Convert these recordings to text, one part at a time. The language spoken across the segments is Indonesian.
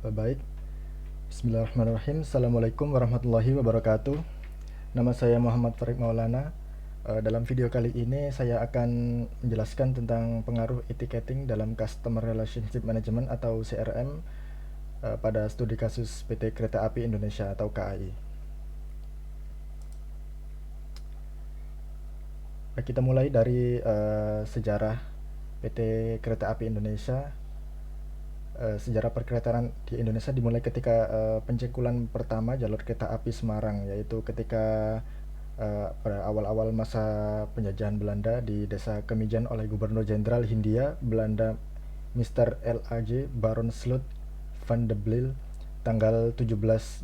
Baik, Bismillahirrahmanirrahim. Assalamualaikum warahmatullahi wabarakatuh. Nama saya Muhammad Farid Maulana. Dalam video kali ini saya akan menjelaskan tentang pengaruh ticketing dalam Customer Relationship Management atau CRM pada studi kasus PT Kereta Api Indonesia atau KAI. Kita mulai dari sejarah PT Kereta Api Indonesia. Sejarah perkeretaan di Indonesia dimulai ketika pencekulan pertama jalur kereta api Semarang, yaitu ketika pada awal-awal masa penjajahan Belanda di desa Kemijan oleh Gubernur Jenderal Hindia Belanda Mr. L.A.J. Baron Slot van de Blil tanggal 17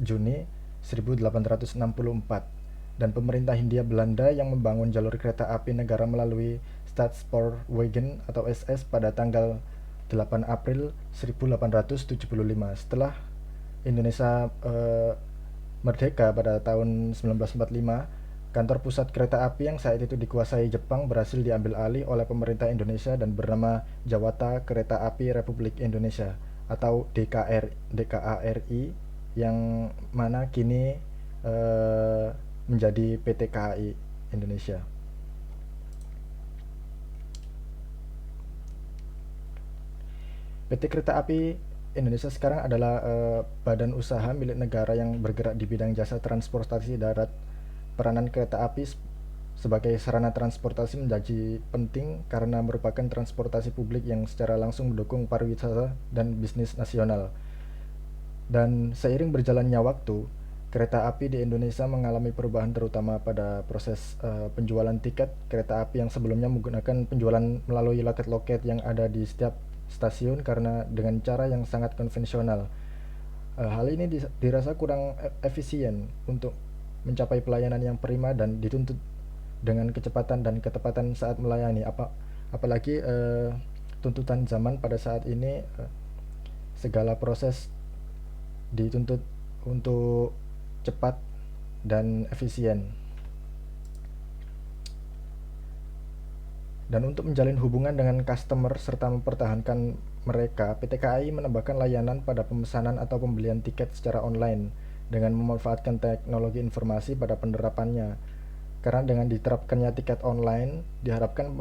Juni 1864, dan pemerintah Hindia Belanda yang membangun jalur kereta api negara melalui Stadspoorwegen atau SS pada tanggal 8 April 1875. Setelah Indonesia merdeka pada tahun 1945, kantor pusat kereta api yang saat itu dikuasai Jepang berhasil diambil alih oleh pemerintah Indonesia dan bernama Jawata Kereta Api Republik Indonesia atau DKARI, yang mana kini menjadi PT KAI Indonesia. PT Kereta Api Indonesia sekarang adalah badan usaha milik negara yang bergerak di bidang jasa transportasi darat. Peranan kereta api sebagai sarana transportasi menjadi penting karena merupakan transportasi publik yang secara langsung mendukung pariwisata dan bisnis nasional. Dan seiring berjalannya waktu, kereta api di Indonesia mengalami perubahan terutama pada proses penjualan tiket kereta api yang sebelumnya menggunakan penjualan melalui loket-loket yang ada di setiap stasiun karena dengan cara yang sangat konvensional. Hal ini dirasa kurang efisien untuk mencapai pelayanan yang prima dan dituntut dengan kecepatan dan ketepatan saat melayani. Apalagi tuntutan zaman pada saat ini, segala proses dituntut untuk cepat dan efisien. Dan untuk menjalin hubungan dengan customer serta mempertahankan mereka, PT KAI menambahkan layanan pada pemesanan atau pembelian tiket secara online dengan memanfaatkan teknologi informasi pada penerapannya. Karena dengan diterapkannya tiket online, diharapkan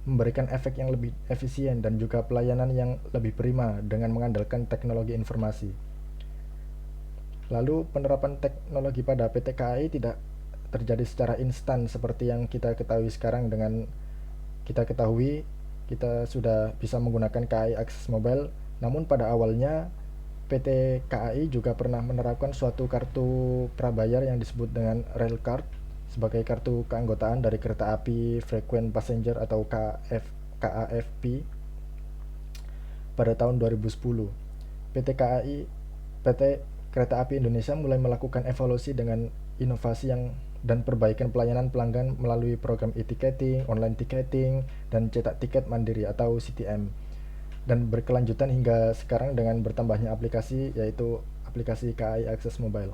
memberikan efek yang lebih efisien dan juga pelayanan yang lebih prima dengan mengandalkan teknologi informasi. Lalu penerapan teknologi pada PT KAI tidak terjadi secara instan seperti yang kita ketahui sekarang. Dengan kita sudah bisa menggunakan KAI Akses Mobile, namun pada awalnya PT KAI juga pernah menerapkan suatu kartu prabayar yang disebut dengan Rail Card sebagai kartu keanggotaan dari kereta api Frequent Passenger atau KAFP pada tahun 2010. PT KAI PT Kereta Api Indonesia mulai melakukan evolusi dengan inovasi dan perbaikan pelayanan pelanggan melalui program e-ticketing, online ticketing, dan cetak tiket mandiri atau CTM, dan berkelanjutan hingga sekarang dengan bertambahnya aplikasi, yaitu aplikasi KAI Akses Mobile.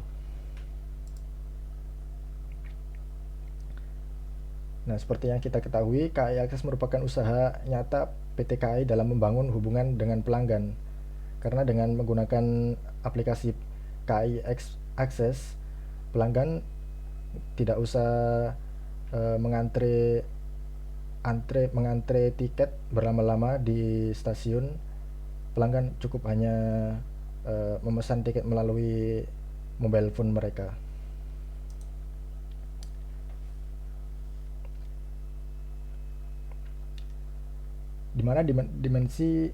Nah, seperti yang kita ketahui, KAI Akses merupakan usaha nyata PT KAI dalam membangun hubungan dengan pelanggan. Karena dengan menggunakan aplikasi KAI Akses, pelanggan tidak usah mengantre tiket berlama-lama di stasiun. Pelanggan cukup hanya memesan tiket melalui mobile phone mereka. Di mana dimensi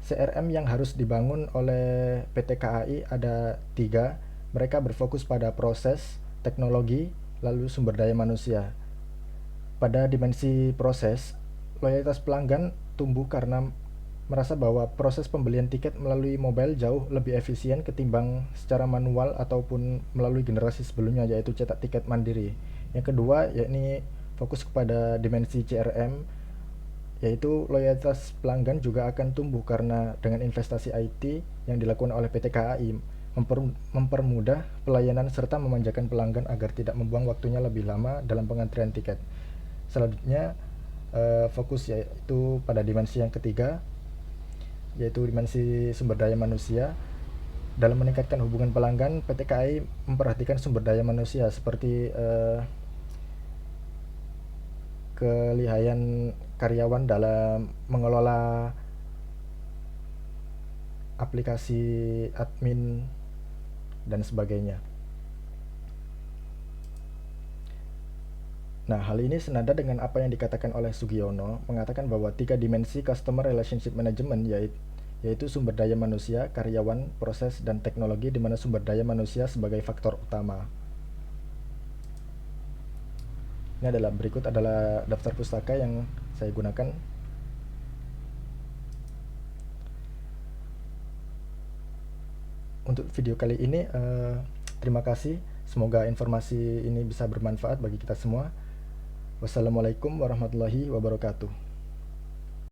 CRM yang harus dibangun oleh PT KAI ada 3. Mereka berfokus pada proses, teknologi, lalu sumber daya manusia. Pada dimensi proses, loyalitas pelanggan tumbuh karena merasa bahwa proses pembelian tiket melalui mobile jauh lebih efisien ketimbang secara manual ataupun melalui generasi sebelumnya, yaitu cetak tiket mandiri. Yang kedua, yakni fokus kepada dimensi CRM, yaitu loyalitas pelanggan juga akan tumbuh karena dengan investasi IT yang dilakukan oleh PT KAI mempermudah pelayanan serta memanjakan pelanggan agar tidak membuang waktunya lebih lama dalam pengantrian tiket. Selanjutnya, fokus yaitu pada dimensi yang ketiga, yaitu dimensi sumber daya manusia. Dalam meningkatkan hubungan pelanggan, PT KAI memperhatikan sumber daya manusia seperti kelihayan karyawan dalam mengelola aplikasi admin dan sebagainya. Nah, hal ini senada dengan apa yang dikatakan oleh Sugiono, mengatakan bahwa 3 dimensi Customer Relationship Management yaitu sumber daya manusia, karyawan, proses, dan teknologi, di mana sumber daya manusia sebagai faktor utama. Ini adalah berikut adalah daftar pustaka yang saya gunakan. Untuk video kali ini, terima kasih. Semoga informasi ini bisa bermanfaat bagi kita semua. Wassalamualaikum warahmatullahi wabarakatuh.